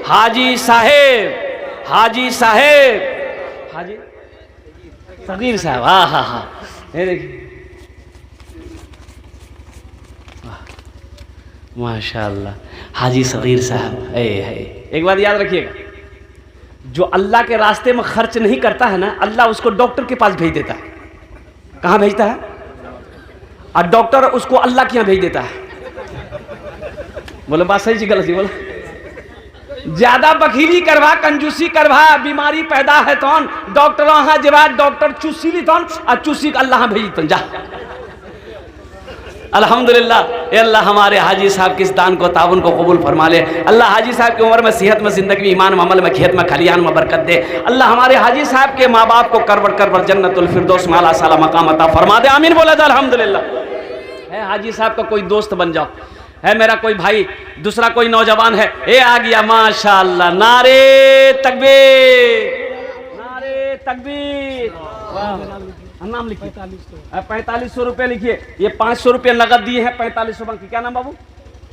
हाजी साहेब, हाजी साहेब, हाजी सगीर साहब, हाँ, ये देखिए, माशाल्लाह, हाजी सगीर साहब। एक बात याद रखिएगा, जो अल्लाह के रास्ते में खर्च नहीं करता है ना, अल्लाह उसको डॉक्टर के पास भेज देता है। कहाँ भेजता है? और डॉक्टर उसको अल्लाह के यहाँ भेज देता है। बोलो बात सही जी गलत जी? बोलो, ज्यादा बखीली करवा, कंजूसी करवा, बीमारी पैदा है तो डॉक्टर वहां जवा, डॉक्टर चूसी ली तो और चूसी अल्लाह भेजी तो जा। अल्हम्दुलिल्लाह, अल्लाह हमारे हाजी साहब के इस दान को, ताउन को कबूल फरमा ले। अल्लाह हाजी साहब की उम्र में, सेहत में, जिंदगी में, ईमान में, अमल में, खेत में, खलियान में बरकत दे। अल्लाह हमारे हाजी साहब के माँ बाप को करबर जन्नतुल फिरदौस में आला साला मकाम अता फरमा दे। आमीन बोला जाए अल्हम्दुलिल्लाह। है हाजी साहब का कोई दोस्त बन जाओ, है मेरा कोई भाई, दूसरा कोई नौजवान है, ये आ गया, माशाअल्लाह, नारे तकबीर, नारे तकबीर। नाम लिखिए, 4500 रुपये लिखिए। ये 500 रुपये नगद दिए हैं, 4500 बाकी। क्या नाम बाबू?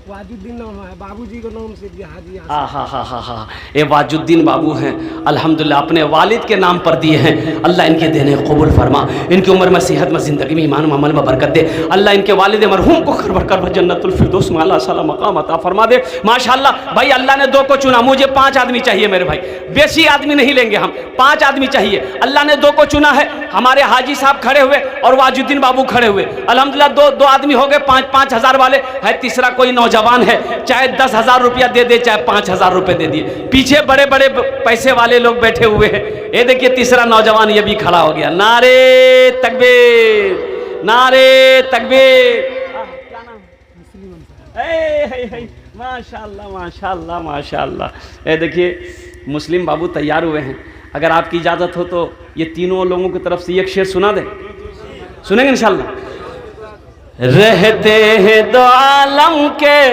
वाजुद्दीन नाम है, बाबूजी के नाम से दिया हाजी। हाँ, ये वाजुद्दीन बाबू हैं, अल्हम्दुलिल्लाह अपने वालिद के नाम पर दिए हैं। अल्लाह इनके देने कबूल फरमा, इनकी उम्र में, सेहत में, ज़िंदगी में, ईमान में, अमल में बरकत दे। अल्लाह इनके वालिद मरहूम को करबर जन्नतुल फिरदौस में आला साला मकाम अता फरमा दे। माशाअल्लाह भाई, अल्लाह ने 2 को चुना, मुझे 5 आदमी चाहिए मेरे भाई। बेसी आदमी नहीं लेंगे हम, 5 आदमी चाहिए। अल्लाह ने 2 को चुना है, हमारे हाजी साहब खड़े हुए और वाजुद्दीन बाबू खड़े हुए। अल्हम्दुलिल्लाह 2 आदमी हो गए, 5,000 वाले। है तीसरा कोई नौजवान नौजवान है, चाहे 10,000 रुपया दे दे, चाहे 5,000 रुपये दे दिए, पीछे बड़े बड़े पैसे वाले लोग बैठे हुए हैं। ये देखिए तीसरा नौजवान ये भी खड़ा हो गया। नारे तकबीर, नारे तकबीर। क्या नाम? माशाअल्लाह माशाअल्लाह माशाअल्लाह। ये देखिए मुस्लिम बाबू तैयार हुए हैं। अगर आपकी इजाज़त हो तो ये तीनों लोगों की तरफ से एक शेर सुना दें, सुनेंगे इंशाअल्लाह। रहते हैं दो आलम के,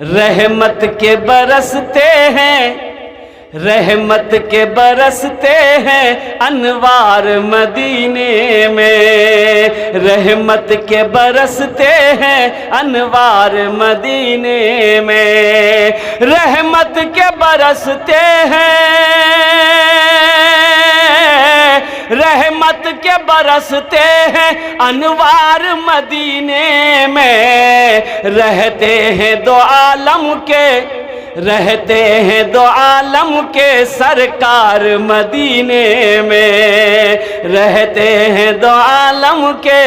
रहमत के बरसते हैं, रहमत के बरसते हैं अनवार मदीने में, रहमत के बरसते हैं अनवार मदीने में, रहमत के बरसते हैं, रहमत के बरसते हैं अनवार मदीने में, रहते हैं दो आलम के, रहते हैं दो आलम के सरकार मदीने में, रहते हैं दो आलम के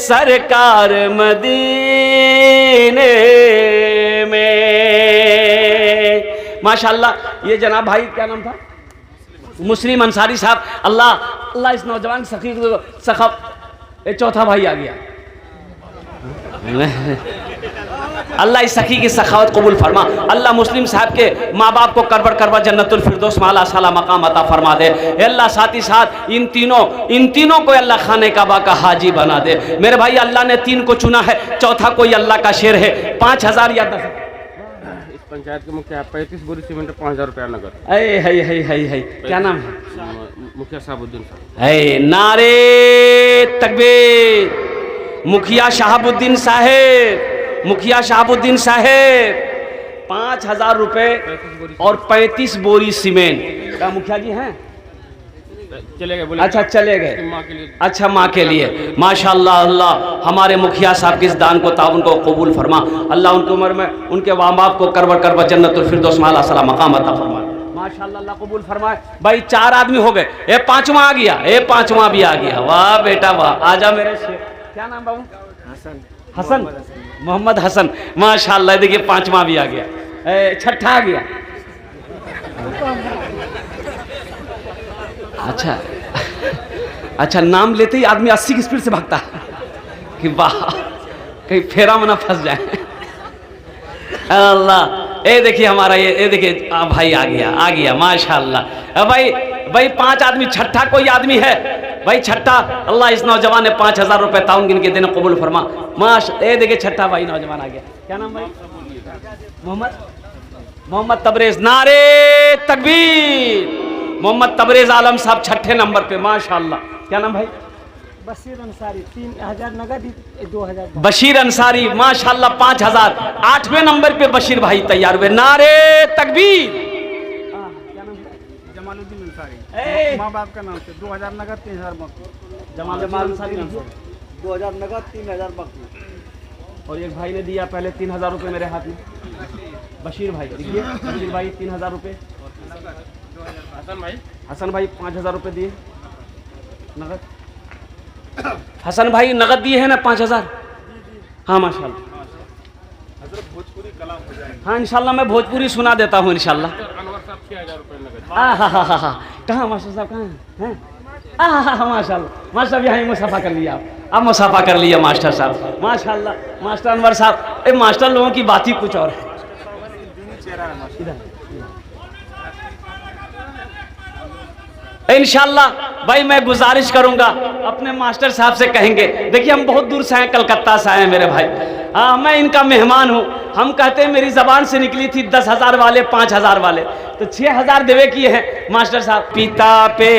सरकार मदीने में। माशाअल्लाह। ये जनाब भाई क्या नाम था? मुस्लिम अंसारी साहब। अल्लाह अल्लाह इस नौजवान सखी सखब। ये चौथा भाई आ गया। अल्लाह इस सखी की सखावत कबूल फरमा। अल्लाह मुस्लिम साहब के माँ बाप को करबर करवा जन्नतुल फिरदौस माला साला मकाम अता फरमा दे। अल्लाह साथ ही साथ इन तीनों को अल्लाह खाने काबा का हाजी बना दे। मेरे भाई अल्लाह ने 3 को चुना है, चौथा कोई अल्लाह का शेर है। 5,000 या 10 इस पंचायत के मुखिया 35 बोरी सीमेंट 5,000 रुपया नगद। है क्या नाम है? मुखिया शहाबुद्दीन साहब। नारे तकबीर। मुखिया शहाबुद्दीन साहेब, मुखिया शहाबुद्दीन साहेब 5,000 रुपये और 35 बोरी सीमेंट का मुखिया जी हैं। चले गए, बोले अच्छा चले गए। माँ के लिए। अच्छा माँ के लिए। माशाअल्लाह। अल्लाह हमारे मुखिया साहब के इस दान को ताउन को कबूल फरमा। अल्लाह उनकी उम्र में उनके माँ बाप को करबर जन्नतुल फिरदौस माला सला मकाम अता फरमा। माशाअल्लाह अल्लाह कबूल फरमाए। भाई 4 आदमी हो गए, ये 5वां आ गया, ये 5वां भी आ गया। वाह बेटा वाह। आजा मेरे शेर। क्या नाम बाबू? हसन। हसन, मोहम्मद हसन। माशाअल्लाह। देखिए 5वां भी आ गया, 6ठा आ गया। अच्छा नाम लेते ही आदमी 80 की स्पीड से भागता है कि वाह कहीं फेरा में ना फंस जाए। अल्लाह। ये देखिए हमारा ये देखिए भाई आ गया माशाअल्लाह। भाई 5 आदमी, 6ठा कोई आदमी है भाई? 6ठा। अल्लाह इस नौजवान ने 5,000 रुपये ताउन गिन के देने कबूल फरमा। ये देखिए 6ठा भाई नौजवान आ गया। क्या नाम भाई? मोहम्मद तबरेज। नारे तकबीर। मोहम्मद तबरेज आलम साहब 6ठे नंबर पे। माशाअल्लाह। क्या नाम भाई? बशीर अंसारी 3,000 नगद, 2,000 बशीर अंसारी। माशाअल्लाह 5,000। 8वें नंबर पे बशीर भाई तैयार हुए। नारे तकबीर। क्या नाम है? जमालुद्दीन अंसारी, माँ बाप का नाम से 2,000 नगद, 3,000 बाकी। जमाल अंसारी 2,000 नगद, 3,000 बाकी। और एक भाई ने दिया पहले 3,000 रुपये मेरे हाथ में। बशीर भाई देखिए, बशीर भाई 3,000 रुपये। हसन भाई 5,000 रुपये दिए नगद। हसन भाई नगद दिए हैं ना 5,000? हाँ माशाल्लाह। भोजपुरी कलाम हो जाए। हाँ इंशाल्लाह मैं भोजपुरी सुना देता हूँ इंशाल्लाह। अनवर साहब 6,000 रुपये नगद। कहाँ मास्टर साहब कहाँ हैं? माशाल्लाह मास्टर यहाँ मुसाफा कर लिया आप मुसाफा कर लिया मास्टर साहब। माशाल्लाह मास्टर अनवर साहब। ये मास्टर लोगों की बात ही कुछ और है। इंशाल्लाह भाई मैं गुजारिश करूंगा अपने मास्टर साहब से कहेंगे, देखिए हम बहुत दूर से आए, कलकत्ता से आए मेरे भाई। हाँ मैं इनका मेहमान हूँ। हम कहते हैं मेरी ज़बान से निकली थी 10,000 वाले 5,000 वाले, तो 6,000 देवे किए हैं मास्टर साहब। पिता पे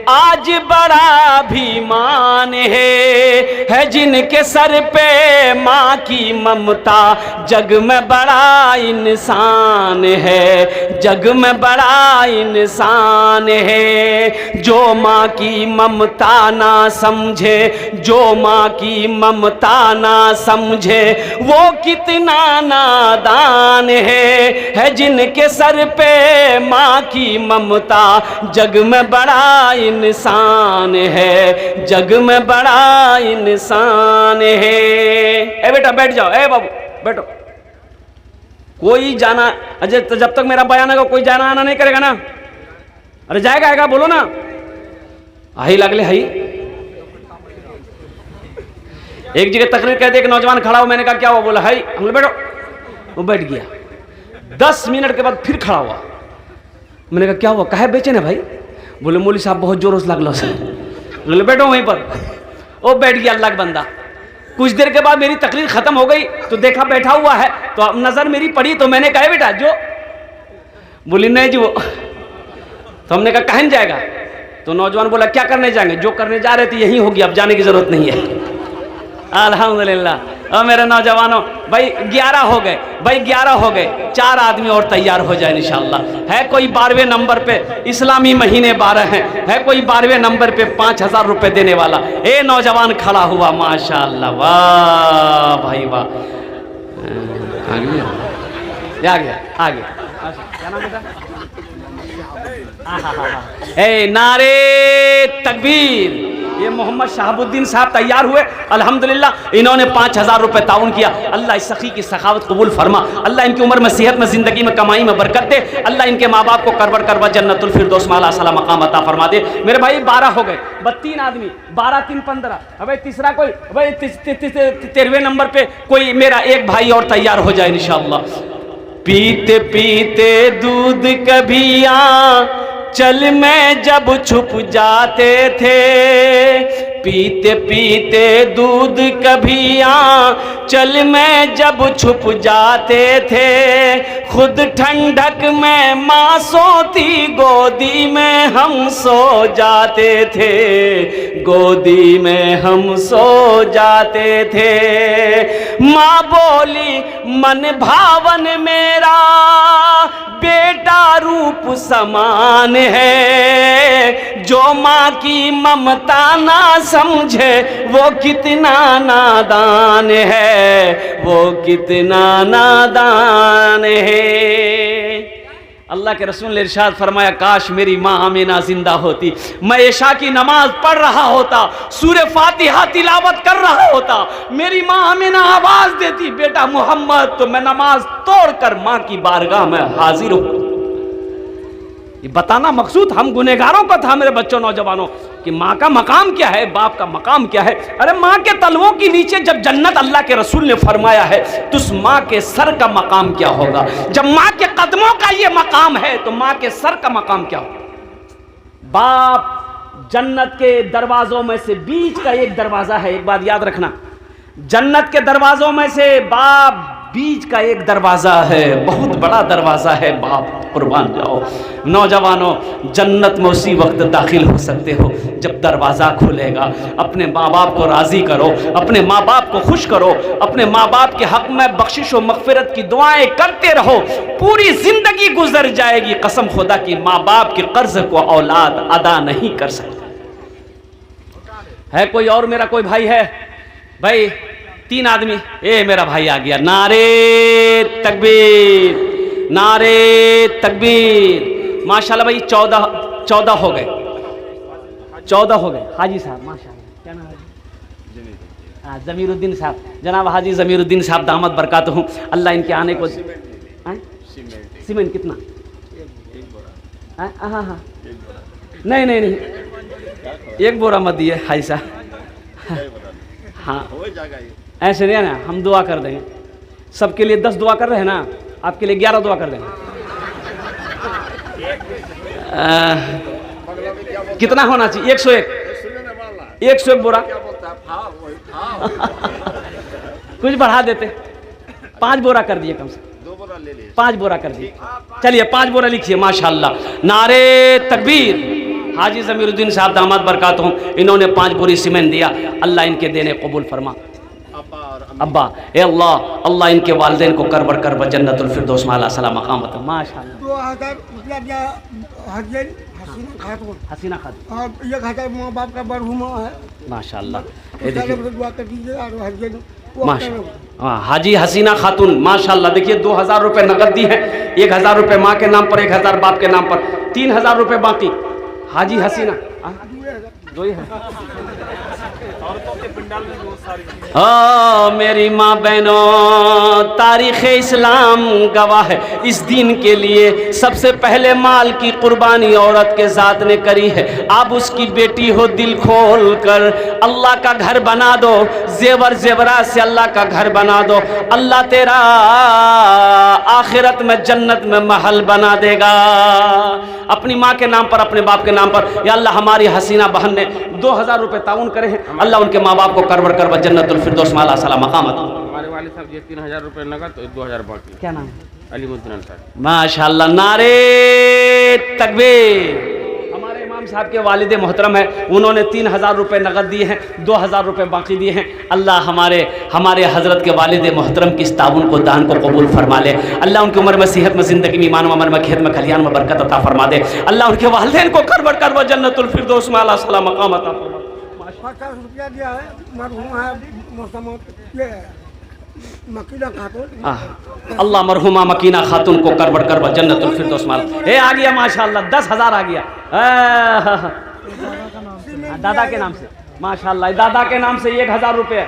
आज बड़ा अभिमान है जिनके सर पे माँ की ममता, जग में बड़ा इंसान है, जग में बड़ा इंसान है। जो माँ की ममता ना समझे, जो माँ की ममता ना समझे, वो कितना नादान है जिनके सर पे माँ की ममता, जग में बड़ा इंसान है, जग में बड़ा इंसान है। ए बेटा बैठ जाओ, ए बाबू बैठो। कोई जाना, अजय तो जब तक मेरा बयान है कोई जाना आना नहीं करेगा ना। अरे जाएगा आएगा बोलो ना, आई लगले हई। एक जगह तकरीर कहते एक नौजवान खड़ा हो, मैंने कहा क्या हुआ, बोला हई, हम बैठो, वो बैठ गया। 10 मिनट के बाद फिर खड़ा हुआ, मैंने कहा क्या हुआ, काहे बेचैन है भाई, बोले मौलवी साहब बहुत जोरों से लगलो सर। बोले बैठो वहीं पर, वो बैठ गया अल्लाह का बंदा। कुछ देर के बाद मेरी तकरीर खत्म हो गई तो देखा बैठा हुआ है, तो अब नजर मेरी पड़ी तो मैंने कहा बेटा जो, बोली नहीं जी वो, तो हमने कहा कहन जाएगा, तो नौजवान बोला क्या करने जाएंगे, जो करने जा रहे थे यही होगी, अब जाने की जरूरत नहीं है। अल्हम्दुलिल्लाह। और मेरे नौजवानों भाई 11 हो गए, भाई 11 हो गए, 4 आदमी और तैयार हो जाए इंशाअल्लाह। है कोई 12वें नंबर पे, इस्लामी महीने 12 हैं, है कोई 12वें नंबर पे 5000 रुपए देने वाला, ए नौजवान खड़ा हुआ, माशाअल्लाह, वाह भाई वाह। आ गया आ गया, क्या नाम बेटा, ए नारे तकबीर। ये मोहम्मद शहाबुद्दीन साहब तैयार हुए, अल्हम्दुलिल्लाह इन्होंने 5000 रुपए ताउन किया। अल्लाह इस सखी की सखावत कबूल फरमा, अल्लाह इनकी उम्र में, सेहत में, जिंदगी में, कमाई में बरकत दे, अल्लाह इनके माँ बाप को करबर करवा जन्नतुल फिरदौस में आला मकाम अता फरमा दे। मेरे भाई 12 हो गए, 3 आदमी, 12 3 15, भाई तीसरा कोई, भाई 13वें नंबर पे कोई मेरा एक भाई और तैयार हो जाए इंशाअल्लाह। पीते पीते दूध कभिया चल में जब छुप जाते थे, पीते पीते दूध कभिया चल में जब छुप जाते थे, खुद ठंडक में माँ सोती गोदी में हम सो जाते थे, गोदी में हम सो जाते थे। माँ बोली मन भावन मेरा बेटा रूप समान है, जो माँ की ममता ना समझे वो कितना नादान है, वो कितना नादान है। अल्लाह के रसूल ने इरशाद फरमाया, काश मेरी माँ आमीना जिंदा होती, मैं इशा की नमाज पढ़ रहा होता, सूरे फातिहा तिलावत कर रहा होता, मेरी माँ आमीना आवाज देती बेटा मोहम्मद, तो मैं नमाज तोड़कर माँ की बारगाह में हाजिर हूं। ये बताना मकसूद हम गुनहगारों का था, मेरे बच्चों नौजवानों, कि माँ का मकाम क्या है, बाप का मकाम क्या है। अरे माँ के तलवों के नीचे जब जन्नत अल्लाह के रसूल ने फरमाया है, तो उस माँ के सर का मकाम क्या होगा। जब माँ के कदमों का ये मकाम है तो माँ के सर का मकाम क्या होगा। बाप जन्नत के दरवाजों में से बीच का एक दरवाजा है, एक बात याद रखना, जन्नत के दरवाजों में से बाप बीच का एक दरवाजा है, बहुत बड़ा दरवाजा है, बाप कुर्बान जाओ। नौजवानों जन्नत में उसी वक्त दाखिल हो सकते हो जब दरवाज़ा खुलेगा। अपने माँ बाप को राज़ी करो, अपने माँ बाप को खुश करो, अपने माँ बाप के हक़ में बख्शिश व मग़फ़िरत की दुआएं करते रहो, पूरी ज़िंदगी गुजर जाएगी। कसम खुदा की माँ बाप के कर्ज को औलाद अदा नहीं कर सकती। है कोई और मेरा कोई भाई है भाई? 3 आदमी, ए मेरा भाई आ गया, नारे तकबीर, नारे तकबीर। माशाल्लाह भाई 14 हो गए, 14 हो गए। हाजी साहब माशाल्लाह, क्या नाम है? हाँ ज़मीरुद्दीन साहब, जनाब हाजी ज़मीरुद्दीन साहब दामद बरकात हूँ, अल्लाह इनके आने को। सीमेंट कितना? हाँ हाँ नहीं नहीं नहीं, 1 बोरा मत दिए हाजी साहब। हाँ ऐसे नहीं है ना, हम दुआ कर देंगे सबके लिए। 10 दुआ कर रहे हैं ना, आपके लिए 11 दुआ कर देंगे। कितना होना चाहिए? 101 बोरा। कुछ बढ़ा देते, 5 बोरा कर दिए, कम से 2 बोरा ले लिए, 5 बोरा कर दिए। चलिए 5 बोरा लिखिए माशाल्लाह। नारे तकबीर। हाजी ज़मीरुद्दीन साहब दामाद बरकात हूँ, इन्होंने 5 बोरी सीमेंट दिया, अल्लाह इनके देने कबूल फरमा। अब्बा ए अल्लाह, अल्लाह इनके वालिदैन को करबर करबर जन्नतुल फिरदौस में आला सलाम मकामत माशाल्लाह। 2000 हसीना खातून और 1000 माँ बाप का बरहुमा है माशाल्लाह। दुआ कर दीजिए। और हाजी हसीना खातून माशाल्लाह, देखिए 2000 रुपये नकद दी है, 1000 रुपये माँ के नाम पर, 1000 बाप के नाम पर, 3000 रुपये बाकी। हाजी हसीना 2 ही है। मेरी माँ बहनों, तारीख़ इस्लाम गवाह है इस दिन के लिए। सबसे पहले माल की कुर्बानी औरत के ज़ात ने करी है। आप उसकी बेटी हो, दिल खोल कर अल्लाह का घर बना दो, जेवर जेवरात से अल्लाह का घर बना दो। अल्लाह तेरा आखिरत में जन्नत में महल बना देगा। अपनी माँ के नाम पर, अपने बाप के नाम पर, या अल्लाह हमारी हसीना बहन ने 2000 रुपये ताउन करे हैं, अल्लाह उनके माँ बाप को करवर करवा जन्नतुल फिरदौस में आला सलाम मकाम अता। हमारे वाले साहब ये 3000 रुपये नगद, तो 2000 बाकी। क्या नाम है? अलीमुद्दीन अंसारी। माशाअल्लाह, नारे तकबीर। हमारे इमाम साहब के वालिद मोहतरम है, उन्होंने 3000 रुपये नगद दिए हैं, 2000 रुपये बाकी दिए हैं। अल्लाह हमारे हज़रत के वालिद मोहतरम की इस ताउन को, दान को कबूल फरमा ले। अल्लाह उनकी उम्र में, सेहत में, ज़िंदगी में, ईमान में, अमल में, खेत में, खलियान में बरकत अता फरमा दे। अल्लाह उनके वालिदैन को करवर करवा जन्नतुल फिरदौस में आला सलाम मकाम अता फरमा। 50 रुपया दिया है, मरहूम है मकीना खातून। अल्लाह मरहुमा मकीना खातून को करवर करवा जन्नतुल फिरदौस में। ए आ गया माशाअल्लाह, 10,000 आ गया। दादा के नाम से माशाअल्लाह, दादा के नाम से 1000 रुपये।